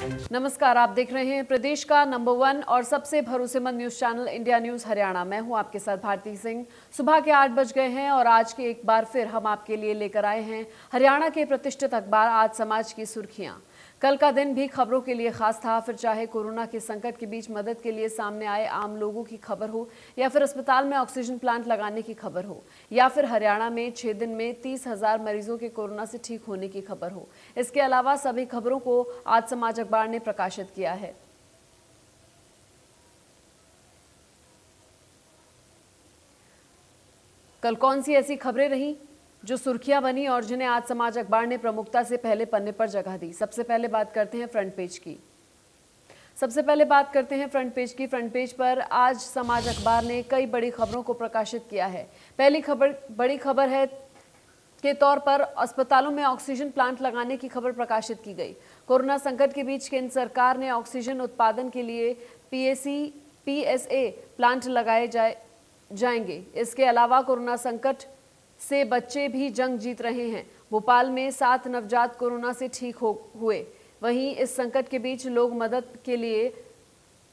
नमस्कार, आप देख रहे हैं प्रदेश का नंबर 1 और सबसे भरोसेमंद news channel India news Haryana. मैं हूं आपके साथ भारती सिंह। सुबह के 8 बज गए हैं और आज के एक बार फिर हम आपके लिए लेकर आए हैं हरियाणा के प्रतिष्ठित अखबार आज समाज की सुर्खियां। कल का दिन भी खबरों के लिए खास था, फिर चाहे कोरोना के संकट के बीच मदद के लिए सामने आए आम लोगों की खबर हो, या फिर अस्पताल में ऑक्सीजन प्लांट लगाने की खबर हो, या फिर हरियाणा में 6 दिन में 30,000 मरीजों के कोरोना से ठीक होने की खबर हो। इसके अलावा सभी खबरों को आज समाज अखबार ने प्रकाशित किया है। कल कौन सी ऐसी खबरें रहीं जो सुर्खियां बनी और जिन्हें आज समाज अखबार ने प्रमुखता से पहले पन्ने पर जगह दी। सबसे पहले बात करते हैं फ्रंट पेज की। फ्रंट पेज पर आज समाज अखबार ने कई बड़ी खबरों को प्रकाशित किया है। पहली बड़ी खबर है के तौर पर अस्पतालों में ऑक्सीजन प्लांट लगाने की खबर प्रकाशित की गई। कोरोना संकट के बीच केंद्र सरकार ने ऑक्सीजन उत्पादन के लिए पीएसए प्लांट लगाए जाएंगे। इसके अलावा कोरोना संकट से बच्चे भी जंग जीत रहे हैं। भोपाल में 7 नवजात कोरोना से ठीक हुए। वहीं इस संकट के बीच लोग मदद के लिए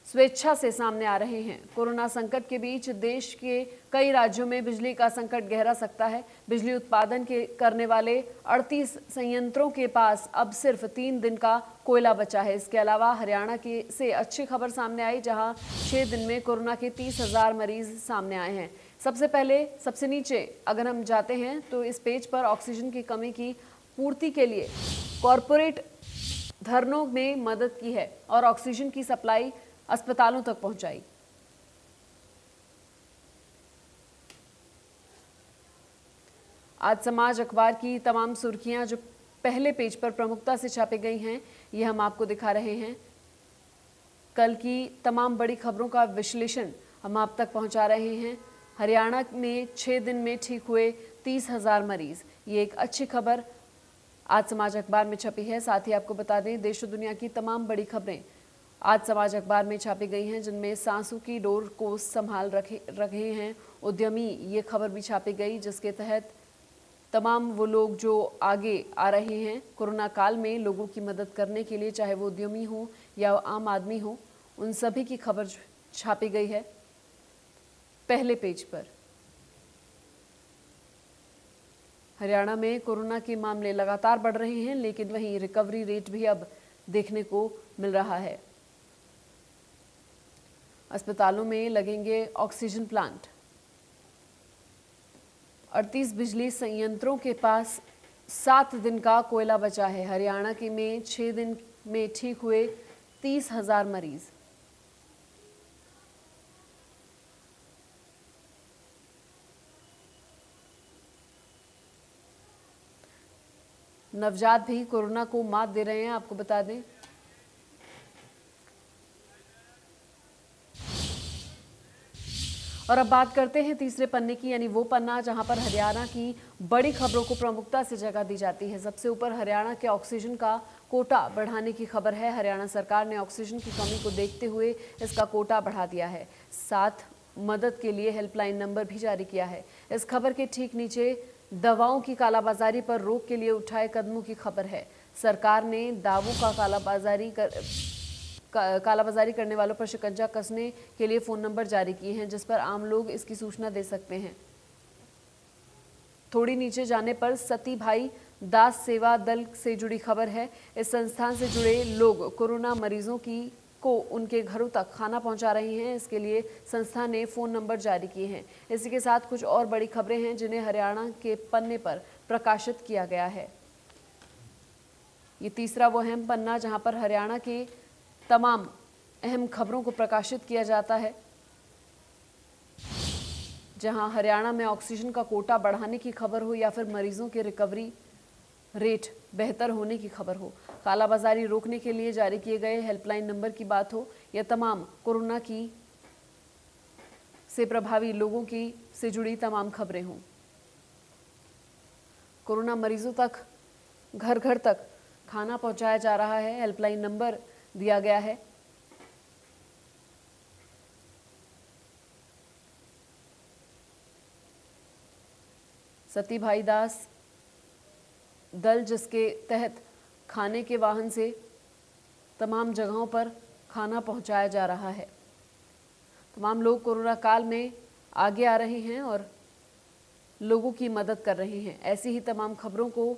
स्वेच्छा से सामने आ रहे हैं। कोरोना संकट के बीच देश के कई राज्यों में बिजली का संकट गहरा सकता है। बिजली उत्पादन करने वाले 38 संयंत्रों के पास अब सिर्फ 3 दिन का कोयला बचा है। इसके अलावा हरियाणा से अच्छी खबर सामने आई, जहां 6 दिन में कोरोना के 30,000 मरीज सामने आए हैं। सबसे नीचे अगर हम जाते हैं तो इस पेज पर ऑक्सीजन की कमी की पूर्ति के लिए कॉरपोरेट धरनों ने मदद की है और ऑक्सीजन की सप्लाई अस्पतालों तक पहुंचाई। आज समाज अखबार की तमाम सुर्खियां जो पहले पेज पर प्रमुखता से छापी गई हैं, ये हम आपको दिखा रहे हैं। कल की तमाम बड़ी खबरों का विश्लेषण हम आप तक पहुंचा रहे हैं। हरियाणा में 6 दिन में ठीक हुए 30,000 मरीज, ये एक अच्छी खबर आज समाज अखबार में छपी है। साथ ही आपको बता दें, देश और दुनिया की तमाम बड़ी खबरें आज समाज अखबार में छापी गई हैं, जिनमें सांसों की डोर को संभाल रखे हैं उद्यमी, ये खबर भी छापी गई, जिसके तहत तमाम वो लोग जो आगे आ रहे हैं कोरोना काल में लोगों की मदद करने के लिए, चाहे वो उद्यमी हो या आम आदमी हो, उन सभी की खबर छापी गई है पहले पेज पर। हरियाणा में कोरोना के मामले लगातार बढ़ रहे हैं, लेकिन वहीं रिकवरी रेट भी अब देखने को मिल रहा है। अस्पतालों में लगेंगे ऑक्सीजन प्लांट। 38 बिजली संयंत्रों के पास 7 दिन का कोयला बचा है। हरियाणा के में 6 दिन में ठीक हुए 30,000 मरीज। नवजात भी कोरोना को मात दे रहे हैं, आपको बता दें। और अब बात करते हैं तीसरे पन्ने की, यानी वो पन्ना जहां पर हरियाणा की बड़ी खबरों को प्रमुखता से जगह दी जाती है। सबसे ऊपर हरियाणा के ऑक्सीजन का कोटा बढ़ाने की खबर है। हरियाणा सरकार ने ऑक्सीजन की कमी को देखते हुए इसका कोटा बढ़ा दिया है। साथ मदद के लिए हेल्पलाइन नंबर भी जारी किया है। इस खबर के ठीक नीचे दवाओं की कालाबाजारी पर रोक के लिए उठाए कदमों की खबर है। सरकार ने दावों का कालाबाजारी करने वालों पर शिकंजा कसने के लिए फोन नंबर जारी किए हैं, जिस पर आम लोग इसकी सूचना दे सकते हैं। थोड़ी नीचे जाने पर सती भाई दास सेवा दल से जुड़ी खबर है। इस संस्थान से जुड़े लोग कोरोना मरीजों को उनके घरों तक खाना पहुंचा रहे हैं। इसके लिए संस्था ने फोन नंबर जारी किए हैं। इसी के साथ कुछ और बड़ी खबरें हैं जिन्हें हरियाणा के पन्ने पर प्रकाशित किया गया है। ये तीसरा वो अहम पन्ना जहां पर हरियाणा के तमाम अहम खबरों को प्रकाशित किया जाता है, जहां हरियाणा में ऑक्सीजन का कोटा बढ़ाने की खबर हो या फिर मरीजों के रिकवरी रेट बेहतर होने की खबर हो, कालाबाजारी रोकने के लिए जारी किए गए हेल्पलाइन नंबर की बात हो, या तमाम कोरोना से प्रभावी लोगों से जुड़ी तमाम खबरें हों। कोरोना मरीजों तक घर घर तक खाना पहुंचाया जा रहा है। हेल्पलाइन नंबर दिया गया है। सती भाई दास दल, जिसके तहत खाने के वाहन से तमाम जगहों पर खाना पहुंचाया जा रहा है। तमाम लोग कोरोना काल में आगे आ रहे हैं और लोगों की मदद कर रहे हैं। ऐसी ही तमाम खबरों को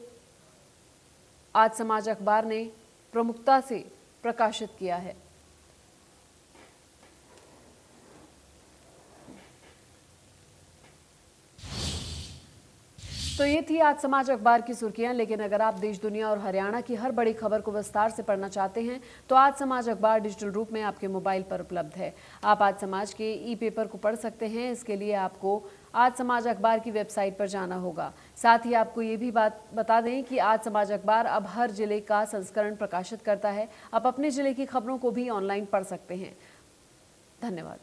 आज समाज अखबार ने प्रमुखता से प्रकाशित किया है। तो ये थी आज समाज अखबार की सुर्खियां। लेकिन अगर आप देश दुनिया और हरियाणा की हर बड़ी खबर को विस्तार से पढ़ना चाहते हैं तो आज समाज अखबार डिजिटल रूप में आपके मोबाइल पर उपलब्ध है। आप आज समाज के ई पेपर को पढ़ सकते हैं। इसके लिए आपको आज समाज अखबार की वेबसाइट पर जाना होगा। साथ ही आपको ये भी बात बता दें कि आज समाज अखबार अब हर जिले का संस्करण प्रकाशित करता है। आप अपने जिले की खबरों को भी ऑनलाइन पढ़ सकते हैं। धन्यवाद।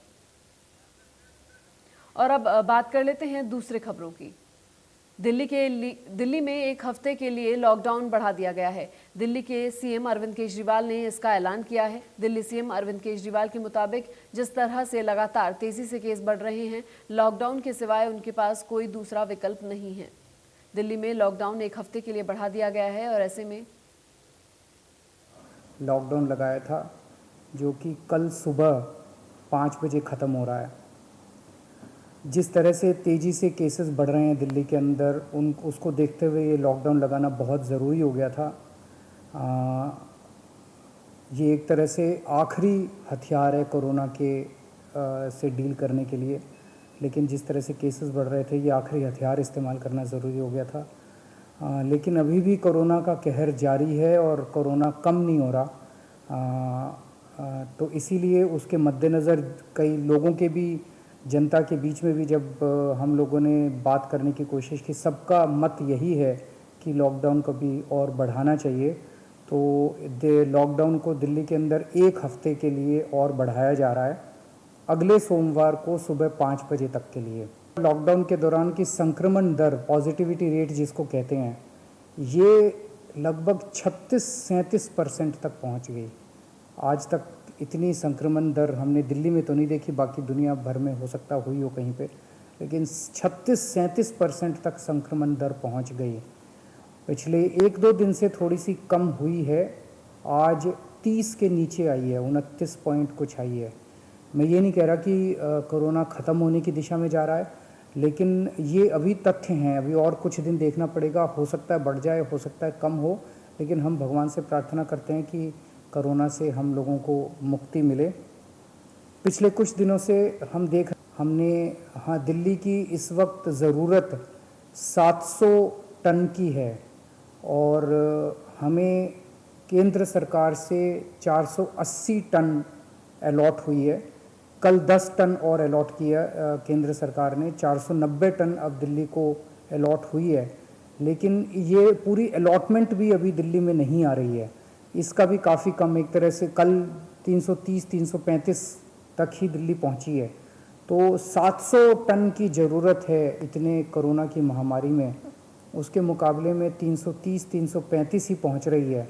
और अब बात कर लेते हैं दूसरे खबरों की। दिल्ली में एक हफ्ते के लिए लॉकडाउन बढ़ा दिया गया है। दिल्ली के सीएम अरविंद केजरीवाल ने इसका ऐलान किया है। दिल्ली सीएम अरविंद केजरीवाल के मुताबिक जिस तरह से लगातार तेजी से केस बढ़ रहे हैं, लॉकडाउन के सिवाय उनके पास कोई दूसरा विकल्प नहीं है। दिल्ली में लॉकडाउन एक हफ्ते के लिए बढ़ा दिया गया है और ऐसे में लॉकडाउन लगाया था जो कि कल सुबह 5 बजे ख़त्म हो रहा है। जिस तरह से तेज़ी से केसेस बढ़ रहे हैं दिल्ली के अंदर, उसको देखते हुए ये लॉकडाउन लगाना बहुत ज़रूरी हो गया था। ये एक तरह से आखिरी हथियार है कोरोना के से डील करने के लिए, लेकिन जिस तरह से केसेस बढ़ रहे थे ये आखिरी हथियार इस्तेमाल करना ज़रूरी हो गया था। लेकिन अभी भी कोरोना का कहर जारी है और कोरोना कम नहीं हो रहा। तो इसीलिए उसके मद्देनज़र कई लोगों के भी, जनता के बीच में भी जब हम लोगों ने बात करने की कोशिश की, सबका मत यही है कि लॉकडाउन को भी और बढ़ाना चाहिए। तो लॉकडाउन को दिल्ली के अंदर एक हफ्ते के लिए और बढ़ाया जा रहा है, अगले सोमवार को सुबह 5 बजे तक के लिए। लॉकडाउन के दौरान की संक्रमण दर, पॉजिटिविटी रेट जिसको कहते हैं, ये लगभग 36-37% तक पहुंच गई। आज तक इतनी संक्रमण दर हमने दिल्ली में तो नहीं देखी, बाकी दुनिया भर में हो सकता हुई हो कहीं पे, लेकिन 36-37% तक संक्रमण दर पहुंच गई। पिछले 1-2 दिन से थोड़ी सी कम हुई है, आज 30 के नीचे आई है, 29 पॉइंट कुछ आई है। मैं ये नहीं कह रहा कि कोरोना ख़त्म होने की दिशा में जा रहा है, लेकिन ये अभी तथ्य हैं, अभी और कुछ दिन देखना पड़ेगा। हो सकता है बढ़ जाए, हो सकता है कम हो, लेकिन हम भगवान से प्रार्थना करते हैं कि कोरोना से हम लोगों को मुक्ति मिले। पिछले कुछ दिनों से हमने दिल्ली की इस वक्त ज़रूरत 700 टन की है और हमें केंद्र सरकार से 480 टन अलॉट हुई है। कल 10 टन और अलॉट किया केंद्र सरकार ने, 490 टन अब दिल्ली को अलॉट हुई है। लेकिन ये पूरी अलॉटमेंट भी अभी दिल्ली में नहीं आ रही है, इसका भी काफ़ी कम, एक तरह से कल 330-335 तक ही दिल्ली पहुंची है। तो 700 टन की ज़रूरत है इतने कोरोना की महामारी में, उसके मुकाबले में 330-335 ही पहुंच रही है।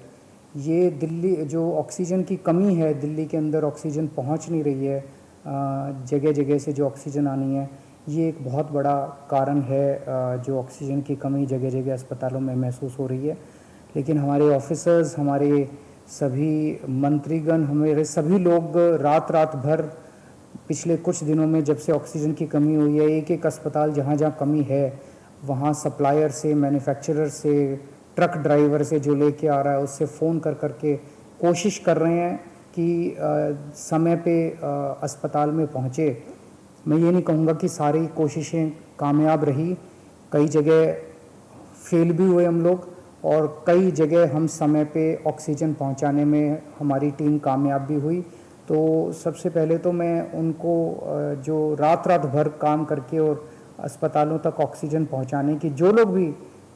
ये दिल्ली जो ऑक्सीजन की कमी है, दिल्ली के अंदर ऑक्सीजन पहुंच नहीं रही है, जगह जगह से जो ऑक्सीजन आनी है, ये एक बहुत बड़ा कारण है जो ऑक्सीजन की कमी जगह जगह अस्पतालों में महसूस हो रही है। लेकिन हमारे ऑफिसर्स, हमारे सभी मंत्रीगण, हमारे सभी लोग रात भर पिछले कुछ दिनों में, जब से ऑक्सीजन की कमी हुई है, एक अस्पताल जहाँ जहाँ कमी है वहाँ सप्लायर से, मैन्युफैक्चरर से, ट्रक ड्राइवर से जो लेके आ रहा है उससे फ़ोन कर के कोशिश कर रहे हैं कि समय पे अस्पताल में पहुँचे। मैं ये नहीं कहूँगा कि सारी कोशिशें कामयाब रही, कई जगह फेल भी हुए हम लोग और कई जगह हम समय पे ऑक्सीजन पहुंचाने में हमारी टीम कामयाब भी हुई। तो सबसे पहले तो मैं उनको जो रात भर काम करके और अस्पतालों तक ऑक्सीजन पहुंचाने की जो लोग भी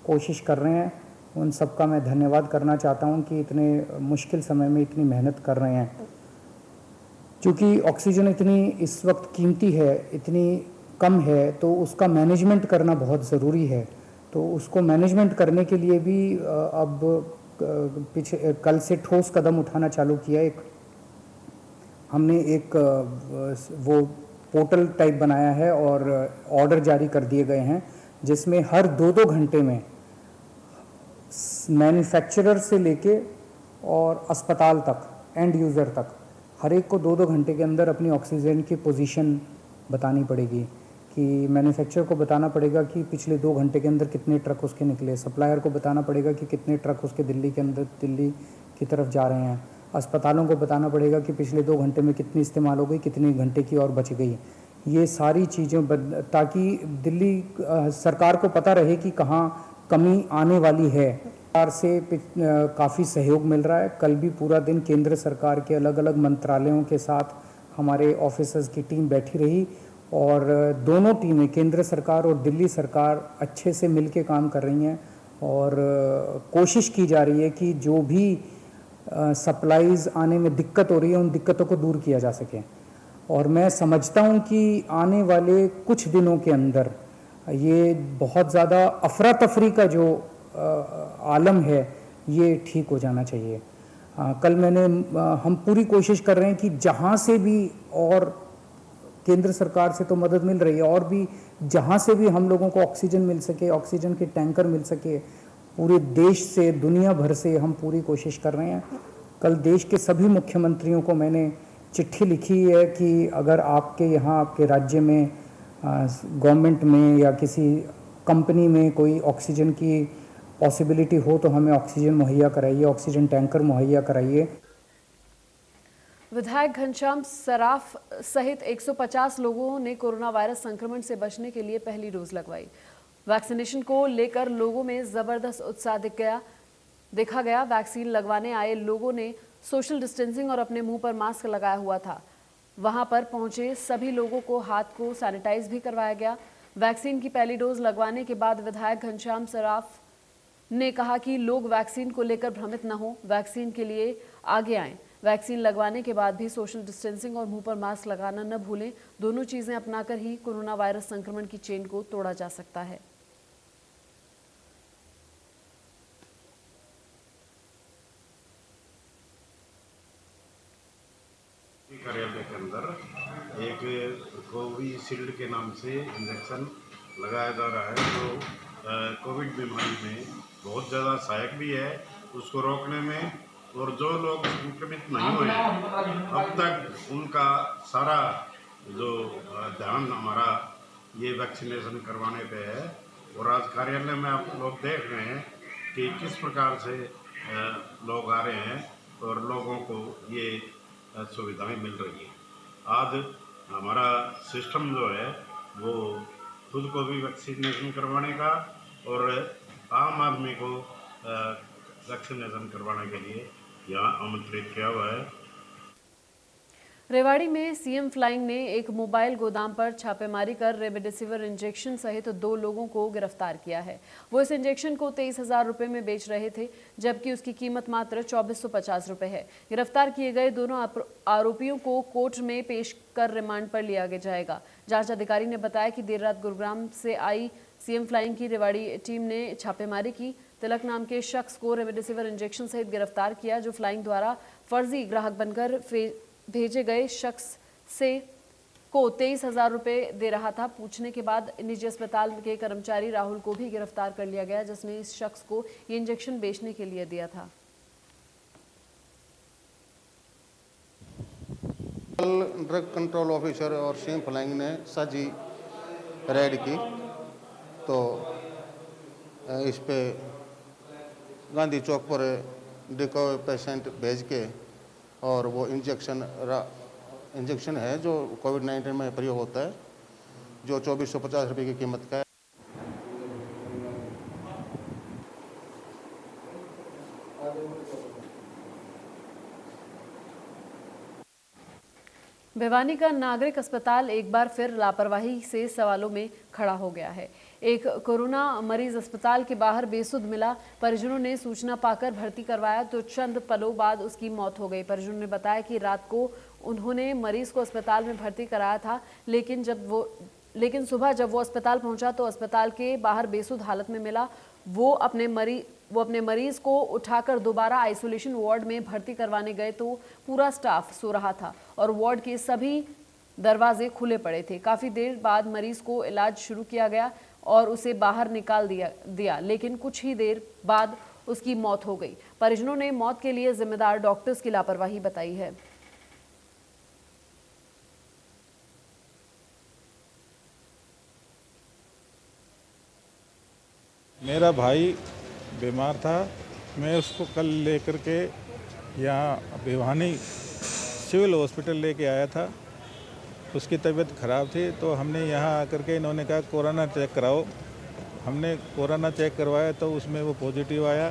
कोशिश कर रहे हैं, उन सबका मैं धन्यवाद करना चाहता हूं कि इतने मुश्किल समय में इतनी मेहनत कर रहे हैं। क्योंकि ऑक्सीजन इतनी इस वक्त कीमती है, इतनी कम है, तो उसका मैनेजमेंट करना बहुत ज़रूरी है। तो उसको मैनेजमेंट करने के लिए भी अब कल से ठोस कदम उठाना चालू किया। हमने एक वो पोर्टल टाइप बनाया है और ऑर्डर जारी कर दिए गए हैं, जिसमें हर 2-2 घंटे में मैन्युफैक्चरर से लेके और अस्पताल तक एंड यूज़र तक हर एक को 2-2 घंटे के अंदर अपनी ऑक्सीजन की पोजीशन बतानी पड़ेगी, कि मैन्युफैक्चरर को बताना पड़ेगा कि पिछले 2 घंटे के अंदर कितने ट्रक उसके निकले, सप्लायर को बताना पड़ेगा कि कितने ट्रक उसके दिल्ली की तरफ जा रहे हैं, अस्पतालों को बताना पड़ेगा कि पिछले 2 घंटे में कितनी इस्तेमाल हो गई, कितनी घंटे की और बच गई। ये सारी चीज़ें ताकि दिल्ली सरकार को पता रहे कि कहाँ कमी आने वाली है। सरकार से काफ़ी सहयोग मिल रहा है। कल भी पूरा दिन केंद्र सरकार के अलग अलग मंत्रालयों के साथ हमारे ऑफिसर्स की टीम बैठी रही और दोनों टीमें, केंद्र सरकार और दिल्ली सरकार, अच्छे से मिलके काम कर रही हैं और कोशिश की जा रही है कि जो भी सप्लाईज आने में दिक्कत हो रही है उन दिक्कतों को दूर किया जा सके। और मैं समझता हूं कि आने वाले कुछ दिनों के अंदर ये बहुत ज़्यादा अफरा तफरी का जो आलम है ये ठीक हो जाना चाहिए। कल हम पूरी कोशिश कर रहे हैं कि जहां से भी, और केंद्र सरकार से तो मदद मिल रही है, और भी जहां से भी हम लोगों को ऑक्सीजन मिल सके, ऑक्सीजन के टैंकर मिल सके, पूरे देश से, दुनिया भर से हम पूरी कोशिश कर रहे हैं। कल देश के सभी मुख्यमंत्रियों को मैंने चिट्ठी लिखी है कि अगर आपके यहाँ, आपके राज्य में, गवर्नमेंट में या किसी कंपनी में कोई ऑक्सीजन की पॉसिबिलिटी हो तो हमें ऑक्सीजन मुहैया कराइए, ऑक्सीजन टैंकर मुहैया कराइए। विधायक घनश्याम सराफ सहित 150 लोगों ने कोरोना वायरस संक्रमण से बचने के लिए पहली डोज लगवाई। वैक्सीनेशन को लेकर लोगों में जबरदस्त उत्साह देखा गया। वैक्सीन लगवाने आए लोगों ने सोशल डिस्टेंसिंग और अपने मुंह पर मास्क लगाया हुआ था। वहां पर पहुंचे सभी लोगों को हाथ को सैनिटाइज भी करवाया गया। वैक्सीन की पहली डोज लगवाने के बाद विधायक घनश्याम सराफ ने कहा कि लोग वैक्सीन को लेकर भ्रमित न हो, वैक्सीन के लिए आगे आएं। वैक्सीन लगवाने के बाद भी सोशल डिस्टेंसिंग और मुंह पर मास्क लगाना न भूलें। दोनों चीजें अपनाकर ही कोरोना वायरस संक्रमण की चेन को तोड़ा जा सकता है। कार्यालय के अंदर एक कोविशील्ड के नाम से इंजेक्शन लगाया जा रहा है, जो कोविड बीमारी में बहुत ज़्यादा सहायक भी है उसको रोकने में। और जो लोग संक्रमित नहीं हुए अब तक, उनका सारा जो ध्यान हमारा ये वैक्सीनेशन करवाने पे है। और आज कार्यालय में आप लोग देख रहे हैं कि किस प्रकार से लोग आ रहे हैं और लोगों को ये सुविधाएं मिल रही है। आज हमारा सिस्टम जो है वो खुद को भी वैक्सीनेशन करवाने का और आम आदमी को वैक्सीनेशन करवाने के लिए यहाँ आमंत्रित किया हुआ है। रेवाड़ी में सीएम फ्लाइंग ने एक मोबाइल गोदाम पर छापेमारी कर रेमडेसिविर इंजेक्शन सहित 2 लोगों को गिरफ्तार किया है। वो इस इंजेक्शन को 23,000 रुपए में बेच रहे थे, जबकि उसकी कीमत मात्र 2450 रुपए है। गिरफ्तार किए गए दोनों आरोपियों को कोर्ट में पेश कर रिमांड पर लिया जाएगा। जांच अधिकारी ने बताया कि देर रात गुरुग्राम से आई सीएम फ्लाइंग की रेवाड़ी टीम ने छापेमारी की। तिलक नाम के शख्स को रेमडेसिविर इंजेक्शन सहित गिरफ्तार किया, जो फ्लाइंग द्वारा फर्जी ग्राहक बनकर भेजे गए शख्स को 23,000 रुपए दे रहा था। पूछने के बाद निजी अस्पताल के कर्मचारी राहुल को भी गिरफ्तार कर लिया गया, जिसने इस शख्स को ये इंजेक्शन बेचने के लिए दिया था। ड्रग कंट्रोल ऑफिसर और सीएम फ्लाइंग ने साझी रेड की, तो इस पे गांधी चौक पर डिको पेशेंट भेज के और वो इंजेक्शन है जो कोविड-19 में प्रयोग होता है, जो 2450 रुपये की कीमत का है। भिवानी का नागरिक अस्पताल एक बार फिर लापरवाही से सवालों में खड़ा हो गया है। एक कोरोना मरीज अस्पताल के बाहर बेसुध मिला। परिजनों ने सूचना पाकर भर्ती करवाया तो चंद पलों बाद उसकी मौत हो गई। परिजनों ने बताया कि रात को उन्होंने मरीज को अस्पताल में भर्ती कराया था, लेकिन सुबह जब वो अस्पताल पहुंचा तो अस्पताल के बाहर बेसुध हालत में मिला। वो अपने मरीज को उठाकर दोबारा आइसोलेशन वार्ड में भर्ती करवाने गए तो पूरा स्टाफ सो रहा था और वार्ड के सभी दरवाजे खुले पड़े थे। काफी देर बाद मरीज को इलाज शुरू किया गया और उसे बाहर निकाल दिया, लेकिन कुछ ही देर बाद उसकी मौत हो गई। परिजनों ने मौत के लिए जिम्मेदार डॉक्टर्स की लापरवाही बताई है। मेरा भाई बीमार था, मैं उसको कल लेकर के यहाँ भिवानी सिविल हॉस्पिटल लेके आया था। उसकी तबीयत ख़राब थी तो हमने यहाँ आकर के इन्होंने कहा कोरोना चेक कराओ। हमने कोरोना चेक करवाया तो उसमें वो पॉजिटिव आया।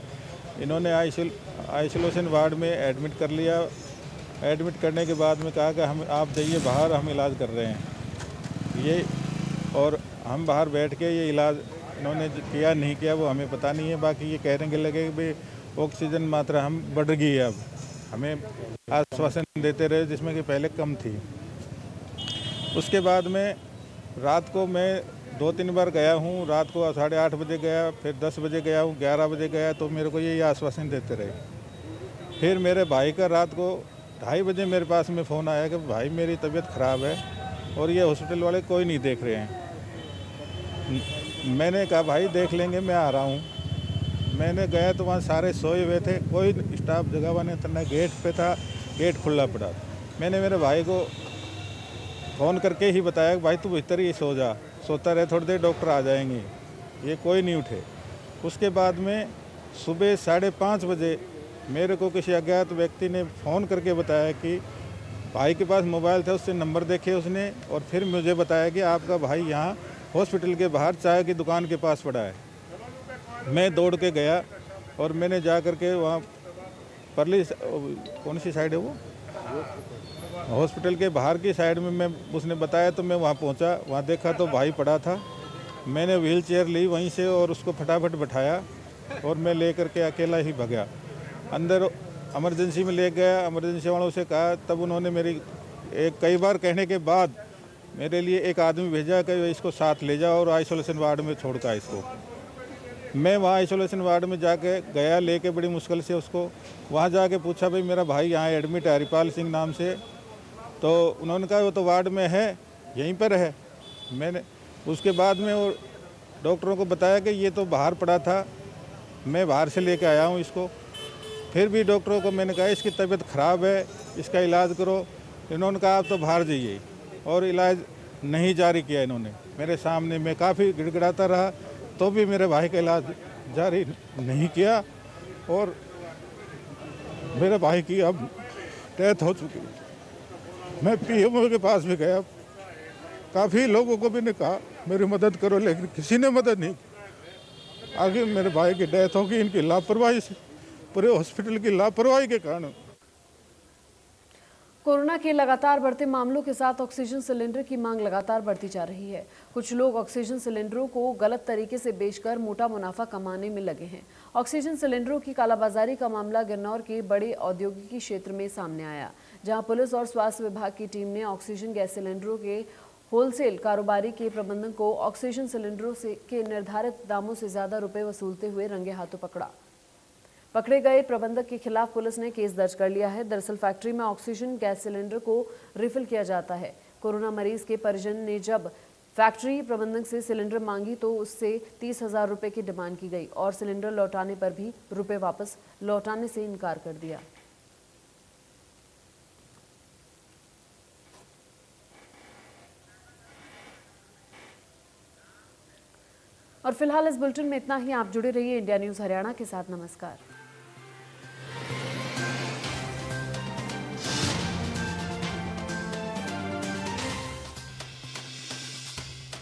इन्होंने आइसोलेशन वार्ड में एडमिट कर लिया। एडमिट करने के बाद में कहा कि हम आप जाइए बाहर, हम इलाज कर रहे हैं ये, और हम बाहर बैठ के ये इलाज इन्होंने किया नहीं किया वो हमें पता नहीं है। बाकी ये कहने के लगे कि भाई ऑक्सीजन मात्रा हम बढ़ गई है, अब हमें आश्वासन देते रहे जिसमें कि पहले कम थी। उसके बाद में रात को मैं 2-3 बार गया हूँ। रात को 8:30 बजे गया, फिर 10 बजे गया हूँ, 11 बजे गया, तो मेरे को यही आश्वासन देते रहे। फिर मेरे भाई का रात को 2:30 बजे मेरे पास में फ़ोन आया कि भाई मेरी तबीयत ख़राब है और ये हॉस्पिटल वाले कोई नहीं देख रहे हैं। मैंने कहा भाई देख लेंगे, मैं आ रहा हूँ। मैंने गया तो वहाँ सारे सोए हुए थे, कोई स्टाफ जगह हुआ नहीं था, न गेट पे था, गेट खुला पड़ा। मैंने मेरे भाई को फ़ोन करके ही बताया कि भाई तू भीतर ही सो जा, सोता रहे, थोड़ी देर डॉक्टर आ जाएंगे। ये कोई नहीं उठे। उसके बाद में सुबह 5:30 बजे मेरे को किसी अज्ञात व्यक्ति ने फ़ोन करके बताया कि भाई के पास मोबाइल था, उससे नंबर देखे उसने, और फिर मुझे बताया कि आपका भाई यहाँ हॉस्पिटल के बाहर चाय की दुकान के पास पड़ा है। मैं दौड़ के गया और मैंने जा कर के वहाँ परली कौन सी साइड है वो हॉस्पिटल के बाहर की साइड में, मैं उसने बताया तो मैं वहाँ पहुँचा। वहाँ देखा तो भाई पड़ा था। मैंने व्हील चेयर ली वहीं से और उसको फटाफट बैठाया और मैं ले कर के अकेला ही भगा। अंदर इमरजेंसी में ले गया, इमरजेंसी वालों से कहा, तब उन्होंने मेरी कई बार कहने के बाद मेरे लिए एक आदमी भेजा कि इसको साथ ले जाओ और आइसोलेशन वार्ड में छोड़ का इसको। मैं वहाँ आइसोलेशन वार्ड में जाके गया, लेके बड़ी मुश्किल से उसको वहाँ जाके पूछा भाई मेरा भाई यहाँ एडमिट है हरिपाल सिंह नाम से, तो उन्होंने कहा वो तो वार्ड में है, यहीं पर है। मैंने उसके बाद में वो डॉक्टरों को बताया कि ये तो बाहर पड़ा था, मैं बाहर से लेके आया हूँ इसको। फिर भी डॉक्टरों को मैंने कहा इसकी तबीयत ख़राब है, इसका इलाज करो। इन्होंने कहा आप तो बाहर जाइए, और इलाज नहीं जारी किया इन्होंने मेरे सामने। मैं काफ़ी गिड़गिड़ाता रहा तो भी मेरे भाई का इलाज जारी नहीं किया, और मेरे भाई की अब डेथ हो चुकी है। मैं पीएमओ के पास भी गया, काफ़ी लोगों को भी ने कहा मेरी मदद करो, लेकिन किसी ने मदद नहीं की। आगे मेरे भाई की डेथ होगी इनकी लापरवाही से, पूरे हॉस्पिटल की लापरवाही के कारण। कोरोना के लगातार बढ़ते मामलों के साथ ऑक्सीजन सिलेंडर की मांग लगातार बढ़ती जा रही है। कुछ लोग ऑक्सीजन सिलेंडरों को गलत तरीके से बेचकर मोटा मुनाफा कमाने में लगे हैं। ऑक्सीजन सिलेंडरों की कालाबाजारी का मामला गिरनौर के बड़े औद्योगिकी क्षेत्र में सामने आया, जहां पुलिस और स्वास्थ्य विभाग की टीम ने ऑक्सीजन गैस सिलेंडरों के होलसेल कारोबारी के प्रबंधक को ऑक्सीजन सिलेंडरों के निर्धारित दामों से ज्यादा रुपए वसूलते हुए रंगे हाथों पकड़ा। पकड़े गए प्रबंधक के खिलाफ पुलिस ने केस दर्ज कर लिया है। दरअसल फैक्ट्री में ऑक्सीजन गैस सिलेंडर को रिफिल किया जाता है। कोरोना मरीज के परिजन ने जब फैक्ट्री प्रबंधक से सिलेंडर मांगी तो उससे 30,000 रुपए की डिमांड की गई और सिलेंडर लौटाने पर भी रुपए वापस लौटाने से इनकार कर दिया। और फिलहाल इस बुलेटिन में इतना ही। आप जुड़े रहिए इंडिया न्यूज हरियाणा के साथ। नमस्कार।